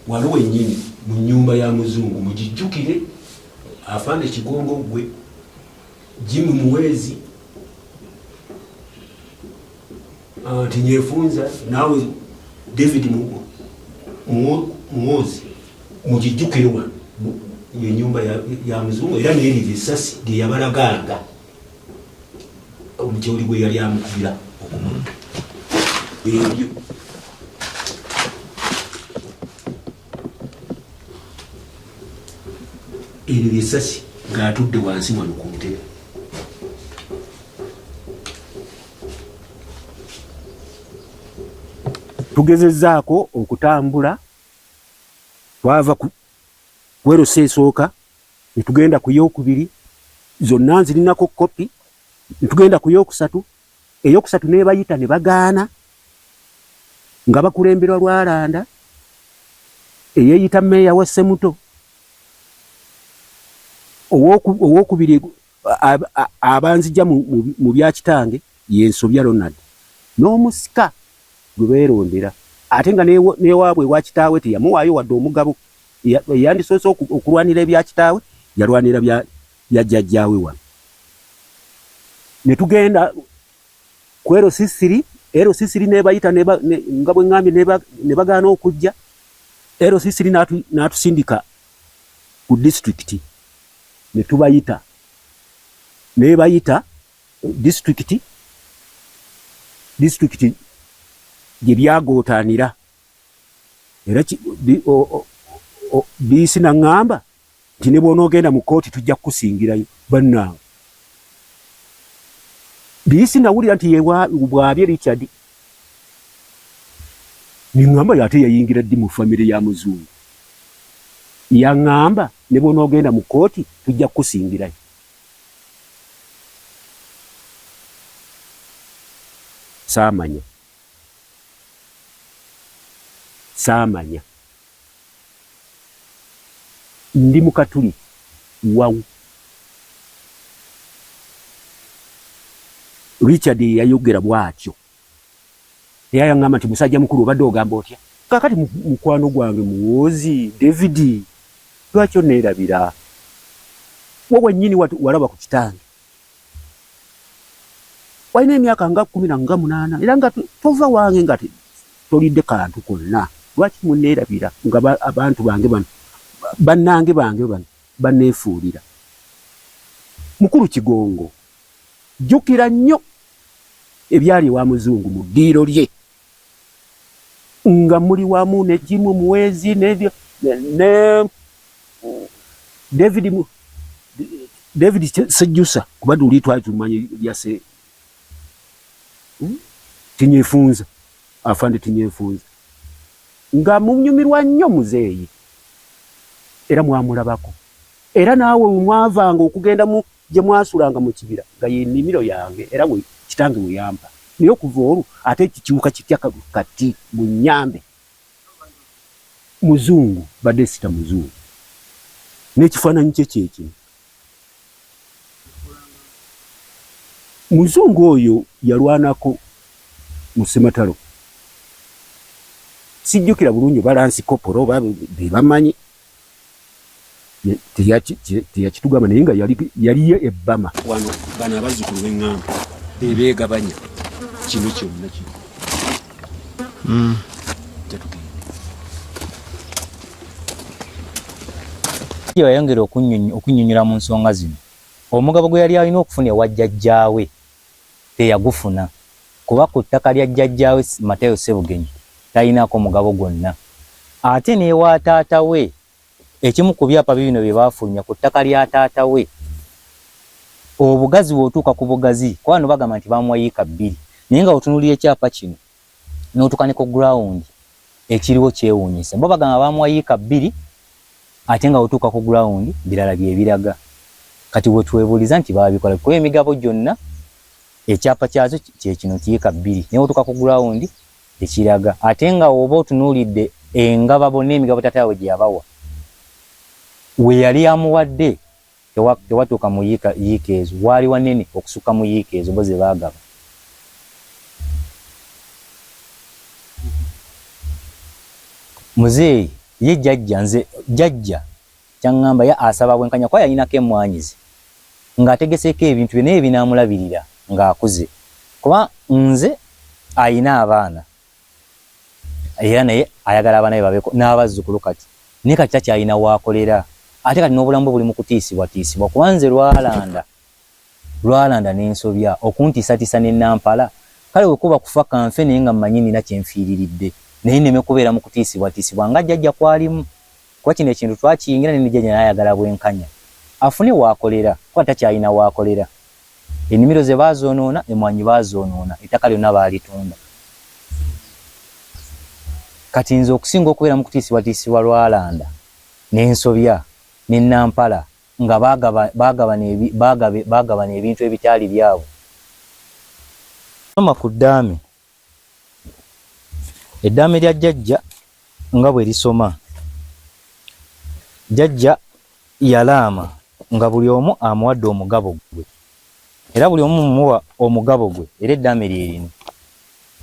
waliwo ennyini mu nnyumba ya muzungu mugijjukire afande Kigongo gwe Jimmy Muwezi tinyefunza nawe David Muwozi mugijjukire wa ennyumba ya muzungu era n'eri visasi lye yabalaganga omukyoli gwe yali amukubira okumuntu ebyo eri visasi ng'atudde wansi wano ku ntebe. Tugezezzaako okutambula twava ku Werosa esooka ne tugenda ku yookubiri zonna nzirinako kopi ne tugenda ku yookusatu eyookusatu ne bayita ne bagaana nga bakulemberwa Lwalanda eyeeyita Meeya wa Ssemuto owookubiri abanzija mu bya kitange y'Ensobya Ronald n'omusika gwe beerondera ate nga newaabwe wa kitaawe teyamuwaayo wadde omugabo yandisoose okulwanira ebya kitaawe yalwanira bya jjajjaawe wano. Ne tugenda ku LC3 ne bayita nga bwe ŋŋambye ne bagaana okujja. LC3 n'atusindika ku disitulikiti ne tubayita ne bayita disitulikiti gye byagootaanira era biisi naŋŋamba nti ne bw'onoogenda mu kooti tujja kukusingirayo bannange. Biisi nawulira nti bwabye Richard niŋŋamba yate yayingira ddi mu famire ya muzungu yaŋŋamba ne bw'onoogenda mu kooti tujja kukusingirayo. Saamanya ndi mu katuli wawu Richard yayogera bw'atyo era yaŋŋamba nti musajja mukulu obadde ogamba otya kakati mukwano gwange Muwoozi David lwaki oneerabira wowe nnyini walaba ku kitange walina emyaka nga 18 era nga tova wange nga tolidde kantu konna lwaki muneerabira nga abantu bange bano bannange bange bano baneefuulira. Mukulu Kigongo jjukira nnyo ebyali ewa muzungu mu ddiiro lye nga muli wamu ne Jimmy Muwezi ne David Sejjusa kuba duli twali tumanyi lyase tinyefunza afande tinyefunza nga munyumirwa nnyo muzeeyi era mwamulabako era naawe mwavanga okugenda mu gye mwasulanga mu kibira nga y'ennimiro yange era kitange muyamba naye okuva olwo ate kikiwuka kitya kati munyambe muzungu badde sita muzungu n'ekifaananyi kye kyekino. Muzungu oyo yalwanako mu Sematalo sijjukira bulungi balansi kopolo be bamanyi teyakitugamba naye nga yaliyo ebbama wano bano abazzukulu b'eŋŋamba bebeegabanya kino kyonna kino. Yayongera okunnyonnyola mu nsonga zino omugabo gwe yali alina okufuna ewa jjajjaawe teyagufuna kuba ku ttaka lya jjajjaawe Matayo Ssebugenyi talinaako mugabo gwonna ate n'ewa taata we ekimu ku byapa bino bye baafulumya ku ttaka lya taata we obugazi bw'otuuka ku bugazi kwano bagamba nti bamuwa yiika 2 naye nga otunuulira ekyapa kino n'otuuka ne ku ground ekiriwo kyewuunyisa bo bagamba bamuwa yiika 2 ate nga otuuka ku ground birala bye biraga kati bwe twebuuliza nti baabikola kuba emigabo gyonna ekyapa kyazo kye kino yiika 2 naye otuuka ku ground ekiraga ate nga oba otunuulidde engaba bonna emigabo tataawe gye yabawa we yali amuwadde tewatuuka mu yiika ezo waali wanene okusukka mu yiika ezo bo ze baagaba. Muzeeyi ye jajja nze jajja kyangamba ya asaba bwenkanya kwa yayinako emmwanyizi ng'ategeseko ebintu bye naye binaamulabirira ng'akuze kuba nze ayina abaana era naye ayagala abaana be babeeko n'abazzukulu kati naye kati takyalina waakolera ate kati n'obulamu buli mu kutiisibwatiisibwa kuba nze lwalanda n'ensobya okuntiisatiisa ne Nampala kale bwe kuba kufa kanfe naye nga mmanyi nina kyenfiiriridde naye nneme kubeera mu kutiisibwatiisibwa nga jjajja kwalimu kuba kino ekintu twakiyingira ne jjajja n'ayagala bwenkanya afune waakolera kuba takyalina waakolera ennimiro ze baazoonoona emmwanyi baazoonoona ettaka lyonna baalitunda kati nze okusinga okubeera mu kutiisibwatiisibwa lwalanda n'ensobya ne Nampala nga baagabana ebintu ebitaali byabwe soma ku ddaame eddaame lya jjajja nga bwe lisoma jjajja yalaama nga buli omu amuwadde omugabo gwe era buli omu mumuwa omugabo gwe era eddaame lyerino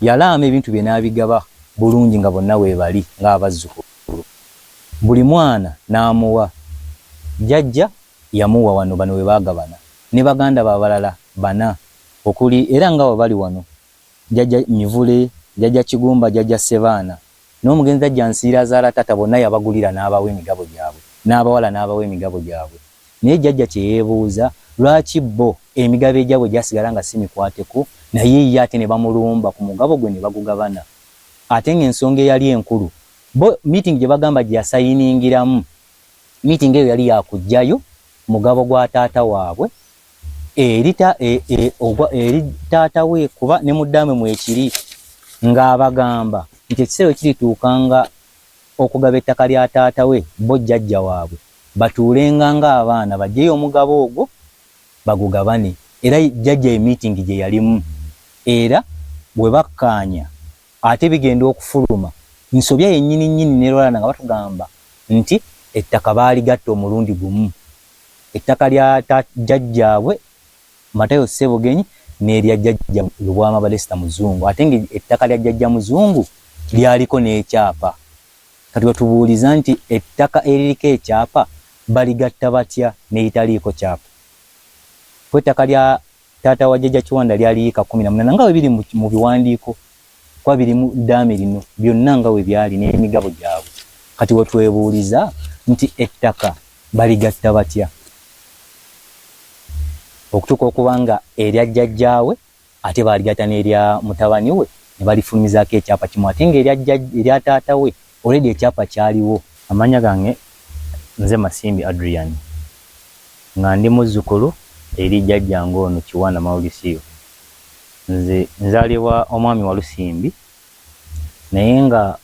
yalaama ebintu bye n'abigaba bulungi nga bonna weebali ng'abazzukulu buli mwana n'amuwa jjajja yamuwa wano bano we baagabana ne baganda babalala bana okuli era nga bali wano jjajja Mivule jjajja Kigumba jjajja Sebaana n'omugenzi jjajja Nsiira azaala tata bonna yabagulira n'abawa emigabo gyabwe n'abawala n'abawa emigabo gyabwe naye jjajja kye yeebuuza lwaki bo emigabo egyabwe gyasigala nga si mikwateko naye ye ate ne bamulumba ku mugabo gwe ne bagugabana ate ng'ensonga eyali enkulu bo meeting gye bagamba gye yasayiningiramu meeting eyo yali yakugjayo mugabo gwa taata waabwe eri taata we kuba ne muddaame mwekiri ng'abagamba nti ekiseera kirituukanga okugaba ettaka lya taata we bo jjajja waabwe batuulenga ng'abaana bajjeyo omugabo ogwo bagugabane era jjajja meeting gye yalimu era bwe bakkaanya ate bigenda okufuluma nsobya yennyini nnyini ne Lwalanda nga batugamba nti ettaka baaligatta omulundi gumu ettaka lya jjajjaabwe Matayo Ssebugenyi n'erya jjajja Lubwama Balesta Muzungu ate ng'ettaka lya jjajja Muzungu lyaliko n'ekyapa kati batubuuliza nti ettaka eririko ekyapa baligatta batya n'eritaliiko kyapa ku ettaka lya taata wa jjajja Kiwanda lyaliika 18 nga bwe biri mu biwandiiko kuba biri mu ddaame lino byonna nga bwe byali n'emigabo gyabwe kati we twebuuliza nti ettaka baligatta batya okutuuka okuba nga erya jjajjaawe ate baaligatta n'erya mutabani we ne balifulumizaako ekyapa kimu ate ng'erya taata we oledi ekyapa kyaliwo. Amanya gange nze Masimbi Adrian nga ndi muzzukulu eri jjajjange ono Kiwanda Maulisiyo. Nze nzaalibwa omwami wa Lusimbi naye nga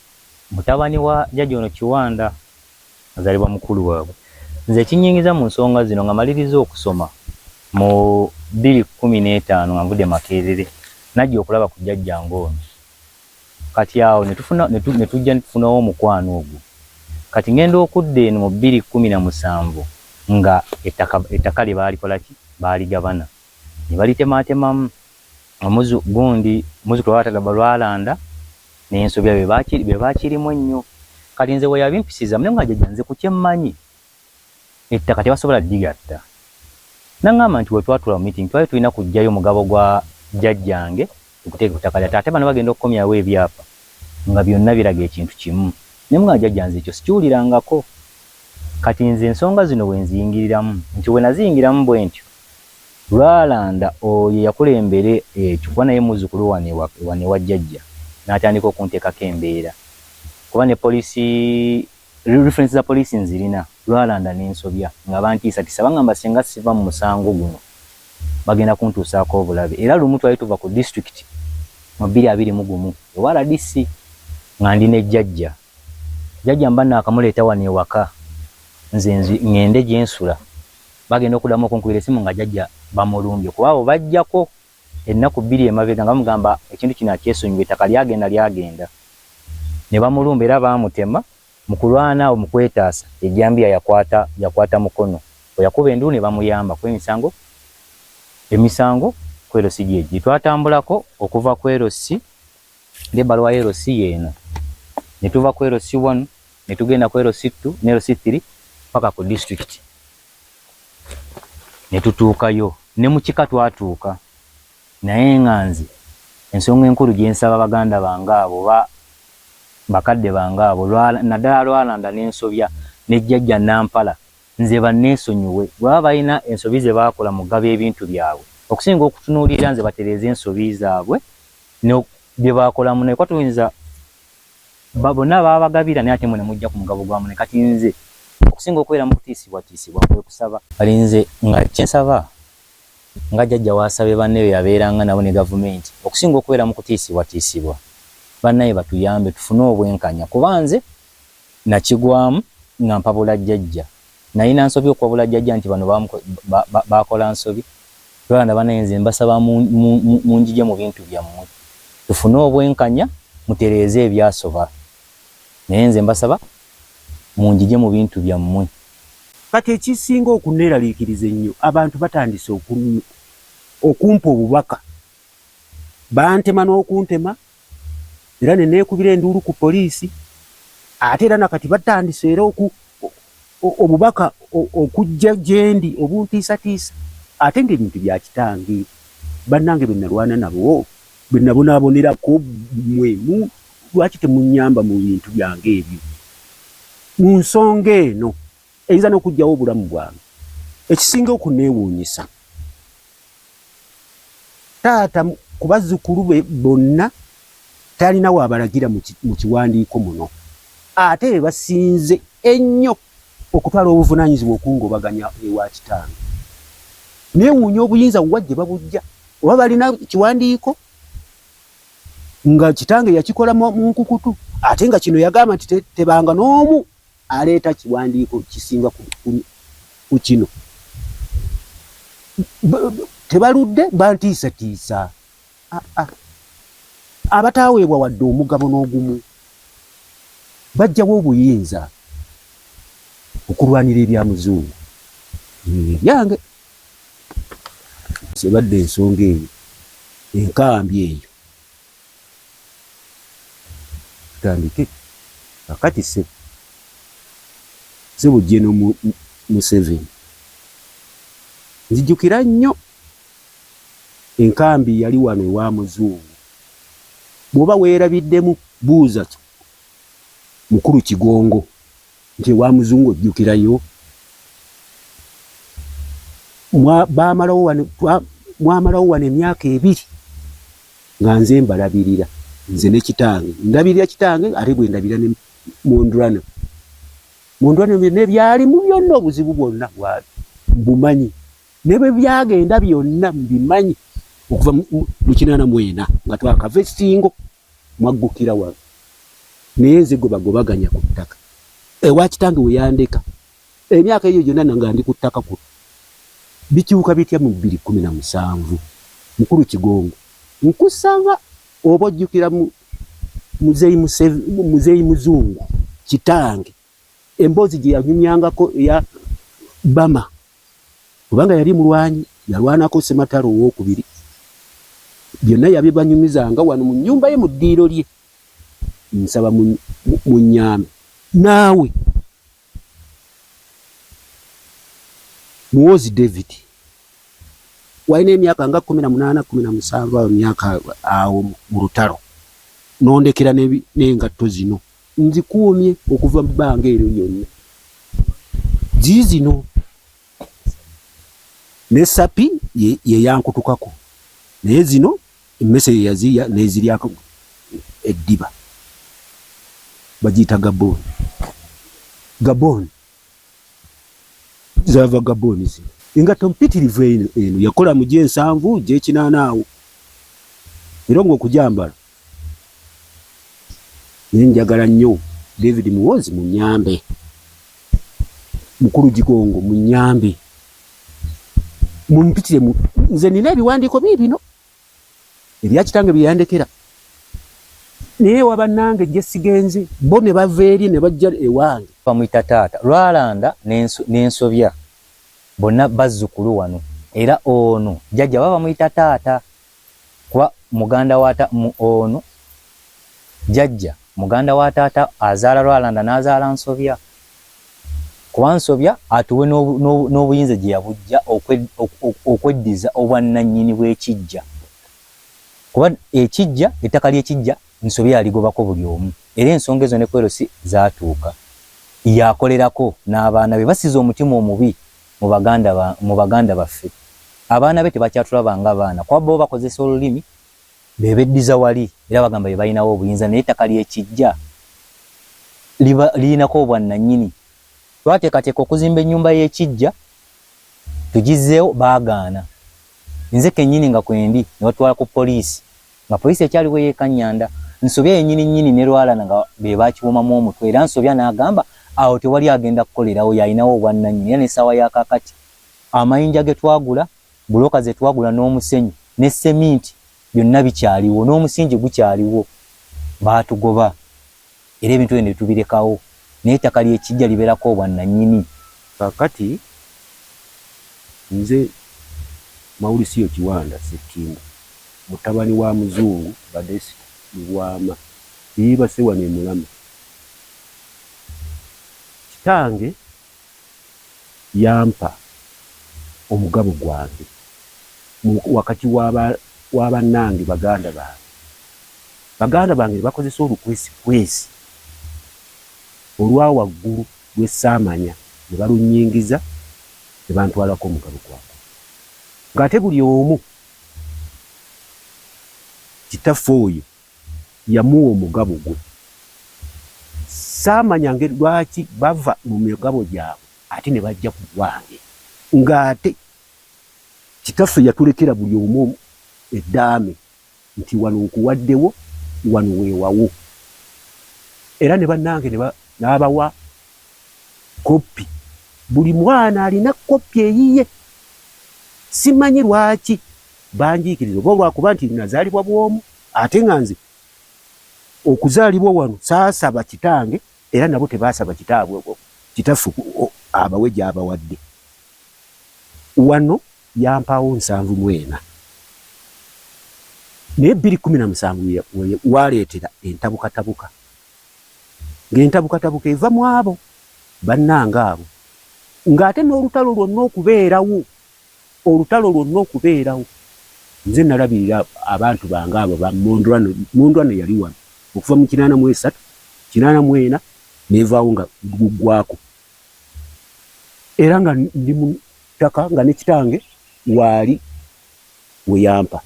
mutabani wa jjajja ono Kiwanda azaalibwa mukulu waabwe. Nze kinyingiza mu nsonga zino nga maliriza okusoma mu 2015 nga nvudde Makerere najja okulaba ku jjajjange ono. Kati awo ne tujja tufunawo omukwano ogwo. Kati ngenda okudda eno mu 2017 nga ettaka lye baalikola ki baaligabana ne balitemaatemamu omuzu gundi muzzukulu wa Taata Lwalanda n'ensobya be baakirimu ennyo. Kati nze we yabimpisiza naye nga jjajja nze ku kyemmanyi ettaka tebasobola ddigatta. Nangamba nti we twatula mu meeting twali tulina kujjayo mugabo gwa jjajjange okuteeka ku ttaka lya taata bano bagenda okukomyawo ebyapa nga byonna biraga ekintu kimu. Naye nga jjajja nze ekyo sikiwulirangako. Kati nze ensonga zino bwe nziyingiriramu nti we naziyingiramu bwe ntyo Lwalanda oyo yakulembere ekyo kuba naye muzzukulu wane wa jjajja n'atandika okunteekako embeera kuba ne poliisi reference za poliisi nzirina Lwalanda n'ensobya nga bantiisatiisa bangamba singa siva mu musango guno bagenda kuntuusaako obulabe. Era lumu twali tuva ku district mu 2021 ewa RDC nga ndi ne jjajja mba naakamuleeta wano ewaka nze ngende gye nsula bagenda okuddamu okunkubira essimu nga jjajja bamulumbye kuba abo bajjako ennaku 2 emabega nga bamugamba ekintu kino akyesonyiwa ettaka lyagenda ne bamulumba era baamutema mu kulwana awo mu kwetaasa ejjambiya yakwata mukono bwe yakuba enduulu ne bamuyamba ku emisango ku Erosi gyegye twatambulako okuva ku Erosi n'ebbaluwa y'Erosi yeeno ne tuva ku Erosi 1 ne tugenda ku L2 ne L3 paka ku district ne tutuukayo ne mu kika twatuuka naye nganzi ensonga enkulu gye nsaba baganda bange abo bakadde bange abo naddala Lwalanda n'ensobya ne jjajja Nampala nze banneesonyiwe bwaba balina ensobi ze baakola mu ggaba ebintu byabwe okusinga okutunuulira nze batereeza ensobi zaabwe bye baakolamu naye kwatuyinza bonna baabagabira naye ate mwe ne mujja ku mugabo gwamu ne kati nze okusinga okubeera mu kutiisibwatiisibwa kwe kusaba balinze nga kyensaba nga jjajja waasabe banne be yabeeranga nabo ne gavumenti okusinga okubeera mu kutiisibwatiisibwa bannaye batuyambe tufune obwenkanya kuba nze nakigwamu nga mpabula jjajja nalina nsobi okwabula jjajja nti bano baakola nsobi Lwalanda bannaye nze mbasaba munjije mu bintu byammwe tufune obwenkanya mutereeze ebyasoba naye nze mbasaba munjije mu bintu byammwe. Kati ekisinga okuneeraliikiriza ennyo abantu batandise okumpa obubaka bantema n'okuntema era ne neekubira enduulu ku poliisi ate era nakati batandise era obubaka okujja gyendi obuntiisatiisa ate ng'ebintu bya kitange bannange be nalwana nabo be nabonaabonerako mmwe lwaki temunnyamba mu bintu byange ebyo mu nsonga eno eyinza n'okugyawo obulamu bwange ekisinga okuneewuunyisa taata ku bazzukulu be bonna talina waabalagira mu kiwandiiko muno ate be basinze ennyo okutwala obuvunaanyizibwa okungobaganya ewa kitange neewuunya obuyinza wajje babujja oba balina kiwandiiko nga kitange yakikola mu nkukutu ate nga kino yagamba nti tebanga n'omu aleeta kiwandiiko kisinga ku kino tebaludde bantiisatiisa abataaweebwa wadde omugabo n'ogumu bajjawo obuyinza okulwanira ebyamuzungu byange sebadde ensonga eyo enkambi eyo tutandike akati sebujje no Museveni nzijjukira nnyo enkambi yali wano ewa muzungu bw'oba weerabiddemu buuza mukulu Kigongo nti ewa muzungu ojjukirayo mwamalawo wano emyaka 2 nga nze mbalabirira nze ne kitange ndabirira kitange ate bwe ndabira ne Mondulane ne byali mu byonna obuzibu bwonna bumanyi ne bwe byagenda byonna mbimanyi okuva mu 1984 nga twakava esingo mwaggukira wano naye nze gobaganya ku ttaka ewa kitange we yandeka emyaka eyo gyonna nga ndi ku ttaka ku bikiwuka bitya mu 2017 mukulu Kigongo nkusaba oba ojjukira muzeeyi muzungu kitange emboozi gye yanyumyangako eya Bama kubanga yali mulwanyi yalwanako Sematalo owookubiri byonna yabibanyumizanga wano mu nnyumba ye mu ddiiro lye nsaba mu nnyambe naawe Muhoozi David walina emyaka nga 18 17 myaka awo mu lutalo nondekera n'engatto zino nzikuumye okuva mu bbanga eryo lyonna ziizino ne sapi ye yankutukako naye zino emmese ye yaziya neziryako eddiba bagiyita Gabon zava Gabon zino engatto mpitirivu eno yakola mu G7 G8 awo era ng'okujambala njagala nnyo David Muhoozi mu nnyambe mukulu Kigongo mu nnyambe mumpitire nze nina ebiwandiiko bino ebya kitange byeyandekera naye wabannange gye sigenze bo ne bava eri ne bajja ewange bamuyita taata Lwalanda n'ensobya bonna bazzukulu wano era ono jjajja baba bamuyita taata kuba muganda ono jjajja muganda wa taata azaala Lwalanda n'azaala Nsobya. Kuba Nsobya atuwe n'obuyinza gye yabujja okweddiza obwannannyini bw'Ekijja. Kuba Ekijja, ettaka ly'Ekijja Nsobya yaligobako buli omu. Era ensonga ezo ne Kwerosi zaatuuka. Yakolerako n'abaana be basiza omutima omubi mu baganda baffe. Abaana be tebakyatulaba nga baana. Kuba bo bakozesa olulimi bebeddiza wali era bagamba be balinawo obuyinza naye ettaka ly'Ekijja lirinako obwannannyini. Twateekateeka okuzimba ennyumba y'Ekijja tugizeewo baagaana. Nze kennyini nga kwendi ne batwala ku poliisi nga poliisi ekyaliwo yeekanyanda. Nsobya yennyini ne Lwalanda nga be baakiwumamu omutwe era Nsobya n'agamba awo tewali agenda kukolerawo yalinawo obwannannyini. Era n'essaawa ya kaakati amayinja ge twagula, buloka ze twagula n'omusenyu ne seminti byonna bikyaliwo n'omusingi gukyaliwo. Baatugoba era ebintu ebyo ne tubirekawo naye ettaka ly'Ekijja libeerako obwannannyini. Kaakati nze Mauricio Kiwanda Ssekimba mutabani wa Muzungu Badesi Lwama yiibase wano e Mulamu. Kitange yampa omugabo gwange wakati w'abannange baganda bange bakozesa olukwesikwesi olwa waggulu lw'essaamanya ne balunyingiza ne bantwalako omugabo gwako. Ng'ate buli omu kitaffe oyo yamuwa omugabo gwe. Saamanya lwaki bava mu migabo gyabwe ate ne bajja ku gwange. Ng'ate kitaffe yatulekera buli omu eddaame nti wano nkuwaddewo, wano weewawo. Era ne bannange n'abawa kopi. Buli mwana alina kopi eyiye. Simanyi lwaki banjiikiriza oba olwakuba nti nazaalibwa bw'omu ate nga nze okuzaalibwa wano saasaba kitange era nabo tebaasaba kitaffe abawe gy'abawadde. Wano yampaawo 74 naye 2017 waleetera entabukatabuka. Ng'entabukatabuka eva mu abo bannange abo ng'ate n'olutalo lwonna okubeerawo. Nze nalabirira abantu bange abo ba Mondwana yali wano okuva mu 83 84 neevaawo nga guggwako. Era nga ndi mu ttaka nga ne kitange waali we yampa.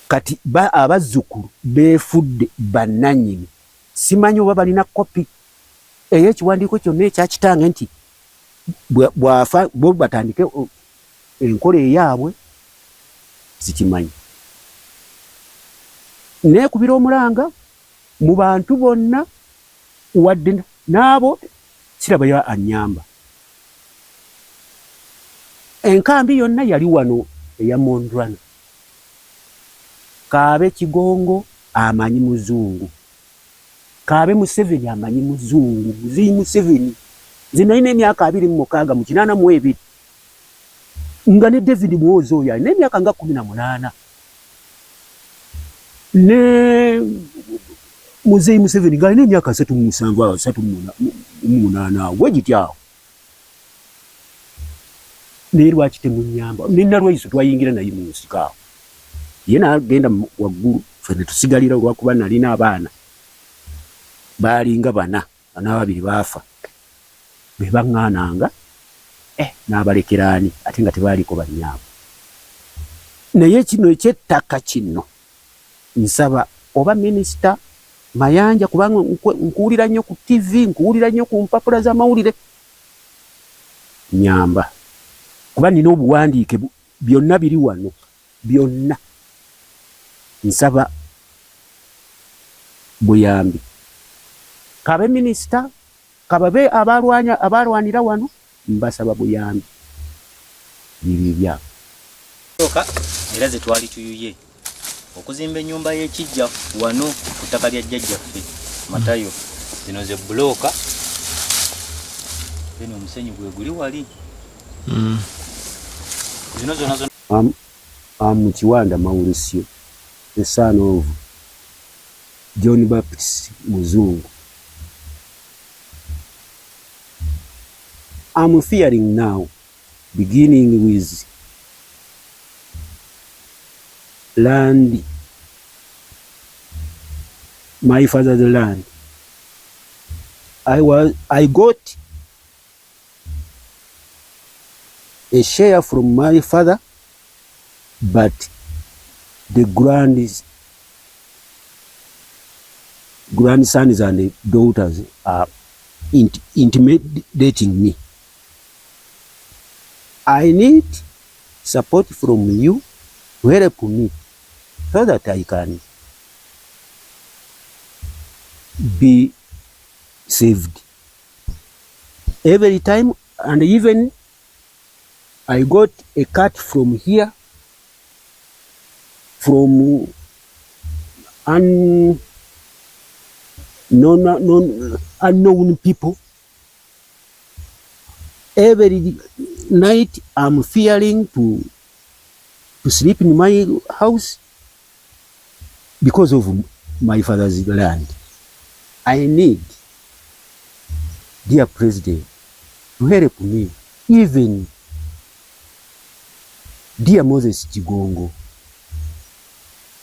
Kati abazzukulu beefudde bannannyini. Simanyi oba balina kopi ey'ekiwandiiko kyonna ekya kitange nti bw'afa bo batandike enkola eyaabwe sikimanyi. Neekubira omulanga mu bantu bonna wadde n'abo kiraba ya annyamba. Enkambi yonna yali wano eya Mondwana. Kaabe Kigongo amanyi Muzungu. Kaabe Museveni amanyi Muzungu. Muzeyi Museveni. Nze nalina emyaka 26 mu 82. Nga ne David Muhoozi oyo alina emyaka nga 18. Ne Muzeyi Museveni nga alina emyaka 37 we gityawo. Naye lwaki temunnyamba? Nina Lwayiso twayingira naye mu nsiko awo. Ye n'agenda waggulu ffe ne tusigalira olwakuba nalina abaana baalinga 4 2 baafa. Be baŋŋaananga n'abalekeraani ate nga tebaaliko bannyaabo. Naye kino ekyettaka kino nsaba oba minisita Mayanja kubanga nkuwulira nnyo ku TV, nkuwulira nnyo ku mpapula z'amawulire. Nyamba. Kuba nina obuwandiike byonna biri wano. Byonna. Nsaba buyambi. Kabe minisita, kababe abalwanira wano, mbasaba buyambi. Bibya. Era ze twali tuyuye. Okuzimba ennyumba y'Ekijja wano ku ttaka lya jjajjaffe Matayo. Zino ze buloka. Bino omusenyu gwe guli wali. Zino zona mu Kiwanda Mauricio, the son of John Baptist Muzungu. I'm fearing now, beginning with land, my father's land. I got a share from my father, but the grandsons and daughters are intimidating me. I need support from you to help me so that I can be saved. Every time, and even I got a cut from here, from unknown people. Every night I'm fearing to sleep in my house because of my father's land. I need, dear President, to help me. Even dear Moses Chigongo,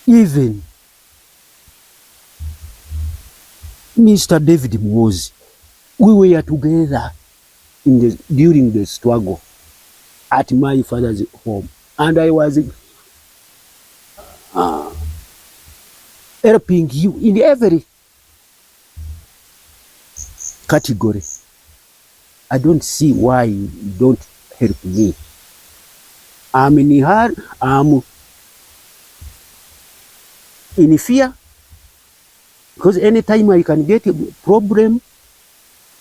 even Mr. David Muhoozi, we were together during the struggle at my father's home, and I was helping you in every category. I don't see why you don't help me. I'm in fear, because anytime I can get a problem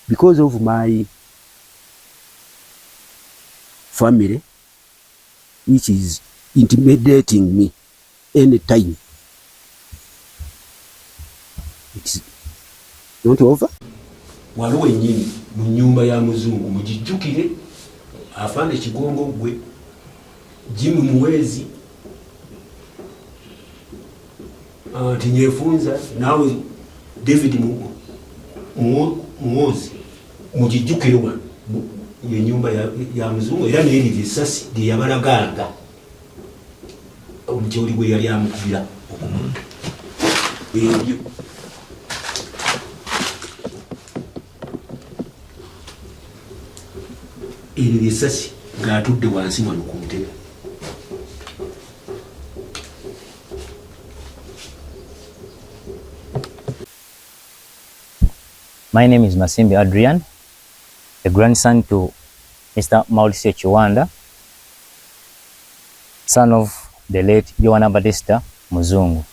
because of my family, which is intimidating me anytime. It's not over. Waliwo nyinyi mu nyumba ya muzungu mujijukire afande Kigongo gwe Jimmy Muhwezi tinyefunza nawe David Muhoozi mujijukire wa ye nyumba ya muzungu era n'eri visasi ndi yabalaganga omukyoli gwe yali amukubira ebyo. Eri visasi ng'atudde wansi wano ku ntebe. My name is Masimbi Adrian, a grandson to Mr. Mauricio Chiwanda, son of the late Joana Batista Muzungu.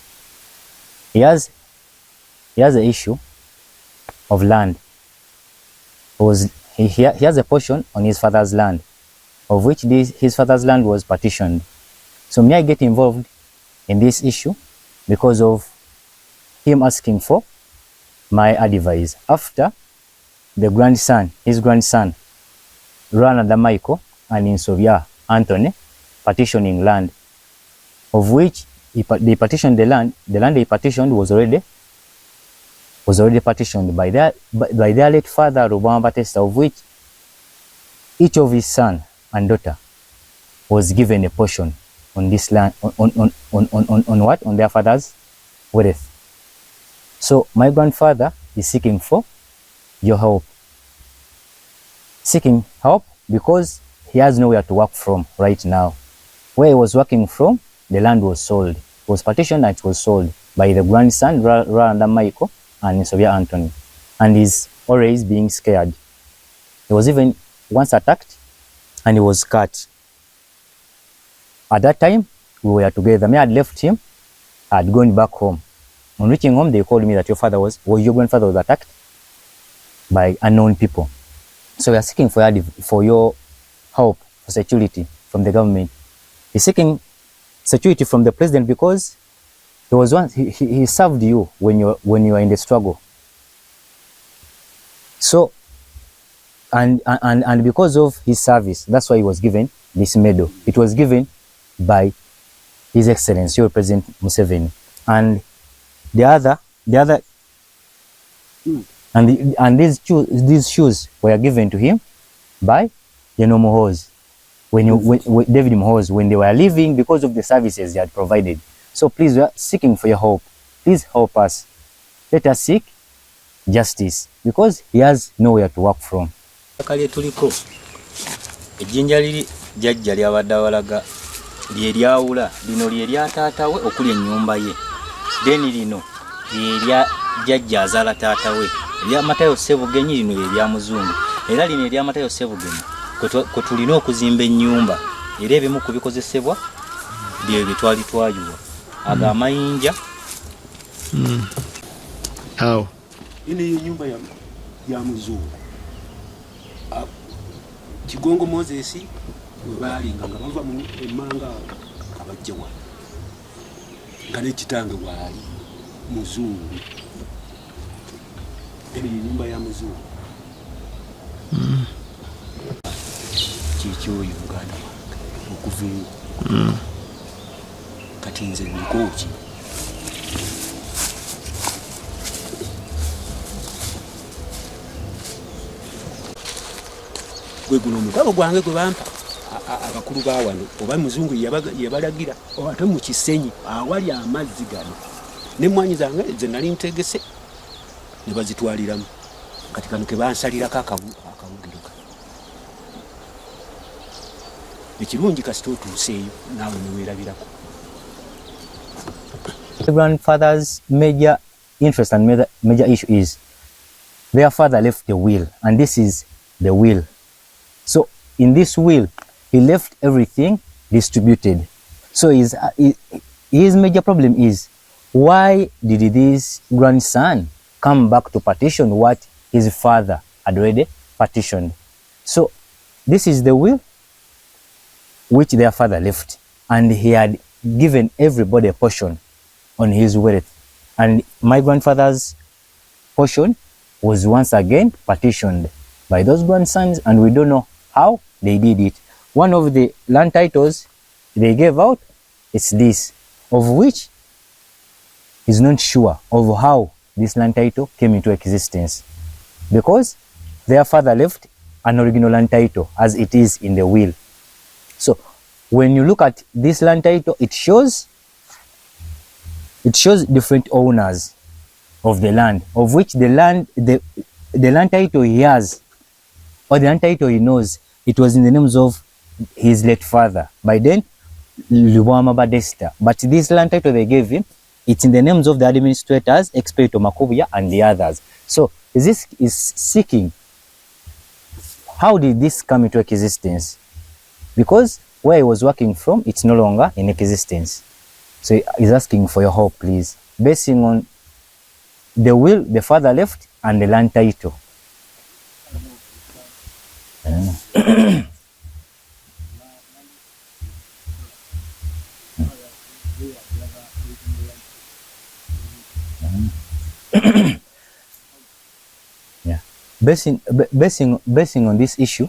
He has an issue of land. He has a portion on his father's land, of which his father's land was partitioned. So may I get involved in this issue because of him asking for my advice after his grandson, Ronald Michael and Insovia Anthony partitioning land, of which they partitioned the land they partitioned was already partitioned by their late father, Rubama Batista, of which each of his son and daughter was given a portion on this land, on their father's wealth. So my grandfather is seeking for your help. Seeking help because he has nowhere to work from right now. Where he was working from, the land was sold. It was partitioned and it was sold by the grandson, Rwanda Michael and Nsovya Anthony. And he's always being scared. He was even once attacked and he was cut. At that time, we were together. I had left him. I had gone back home. On reaching home, they called me that your grandfather was attacked by unknown people. So we are seeking for your help, for security from the government. He's seeking security from the president because he served you when you were in the struggle. So and because of his service, that's why he was given this medal. It was given by His Excellency, President Museveni. And the other the other, and these shoes were given to him by General Muhoozi, when David Muhoozi, when they were leaving because of the services he had provided. So please, we are seeking for your help. Please help us. Let us seek justice because he has nowhere to work from. Kali tuliko ejjinja liri jjajja lyabadde awalaga lye lyawula lino lye lya taata we okuli ennyumba ye, then lino lye lya jjajja azaala taata we, erya Matayo Ssebugenyi, lino lye lya Muzungu, era lino erya Matayo Ssebugenyi kwe tulina okuzimba ennyumba, era ebimu ku bikozesebwa bye bitwali twayuwa aga amayinja. How? Ino iyo nyumba ya Muzungu. Kigongo Moses webalinga nga bava mu emmanga abajjawa nga n'ekitange waali Muzungu. Eno nyumba ya Muzungu. Kiki oyo muganda wange okuva kati nze nkoki gwe guno omugabo gwange gwe bampa abakulu ba wano oba Muzungu yabalagira ate mu Kisenyi awali amazzi gano n'emmwanyi zange ze nali ntegese ne bazitwaliramu kati kano ke bansalirako akawugiro kano ekirungi kasita otuuseeyo naawe neweerabirako. The grandfather's major interest and major issue is their father left the will, and this is the will. So in this will, he left everything distributed. So his major problem is, why did this grandson come back to partition what his father had already partitioned? So this is the will which their father left, and he had given everybody a portion on his wealth. And my grandfather's portion was once again partitioned by those grandsons, and we don't know how they did it. One of the land titles they gave out is this, of which is not sure of how this land title came into existence, because their father left an original land title as it is in the will. So when you look at this land title, it shows different owners of the land, of which the land title he has, or the land title he knows, it was in the names of his late father, by then Lubwama Badesta. But this land title they gave him, it's in the names of the administrators, Expedito Makubuya and the others. So this is seeking, how did this come into existence? Because where he was working from, it's no longer in existence. So he's asking for your help, please, basing on the will the father left and the land title. Yeah. Basing on this issue,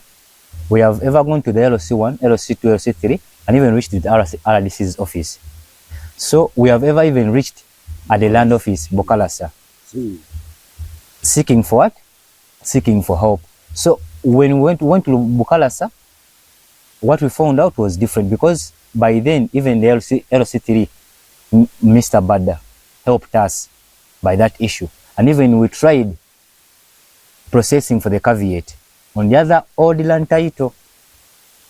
we have ever gone to the LOC1, LOC2, LOC3, and even reached the RDC's office. So we have ever even reached at the land office, Bokalasa. Seeking for what? Seeking for help. So when we went to Bokalasa, what we found out was different, because by then even the LOC3, Mr. Bada helped us by that issue. And even we tried processing for the caveat on the other old land title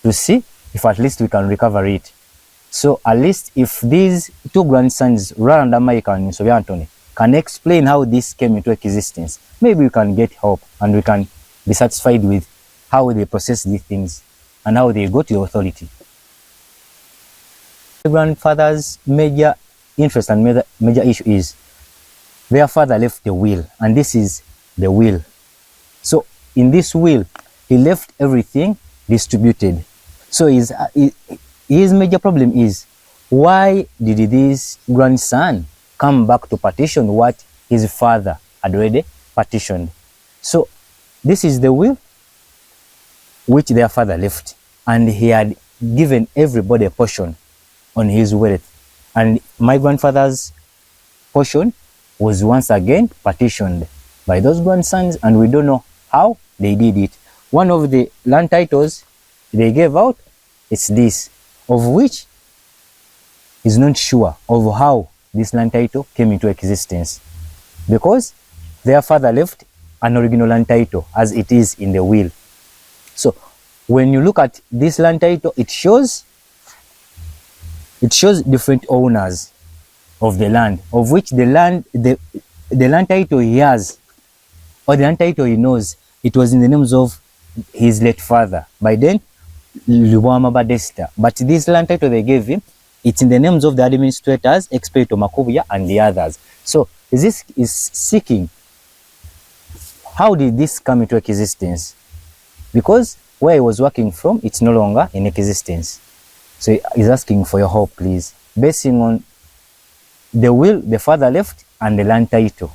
to see if at least we can recover it. So at least if these two grandsons, Roland Mike and Sylvia Anthony, can explain how this came into existence, maybe we can get help and we can be satisfied with how they process these things and how they go to the authority. The grandfather's major interest and major issue is their father left the will, and this is the will. So in this will, he left everything distributed. So his major problem is, why did this grandson come back to partition what his father had already partitioned? So this is the will which their father left, and he had given everybody a portion on his wealth. And my grandfather's portion was once again partitioned by those grandsons, and we don't know how they did it. One of the land titles they gave out is this, of which is not sure of how this land title came into existence, because their father left an original land title as it is in the will. So when you look at this land title, it shows different owners of the land, of which the land title he has, or the land title he knows, it was in the names of his late father, by then Lubwama Badesta. But this land title they gave him, it's in the names of the administrators, Expedito Makubuya and the others. So this is seeking, how did this come into existence? Because where he was working from, it's no longer in existence. So he's asking for your help, please, basing on the will the father left and the land title.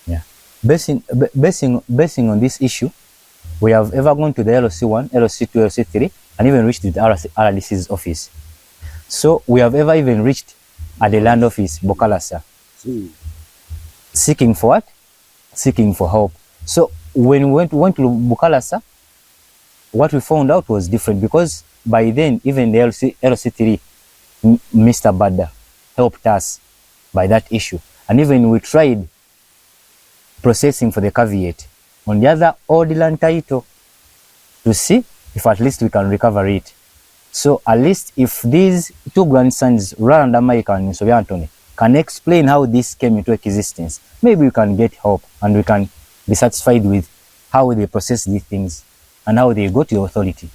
Yeah. Basing on this issue, we have ever gone to the LOC1, LOC2, LOC3, and even reached the RDC's office. So we have ever even reached at the land office, Bokalasa. Seeking for what? Seeking for help. So when we went to Bokalasa, what we found out was different, because by then even the LOC3, Mr. Bada helped us by that issue. And even we tried processing for the caveat on the other old land title to see if at least we can recover it. So at least if these two grandsons, Roland America and Sophia Anthony, can explain how this came into existence, maybe we can get help and we can be satisfied with how they process these things and how they go to the authority.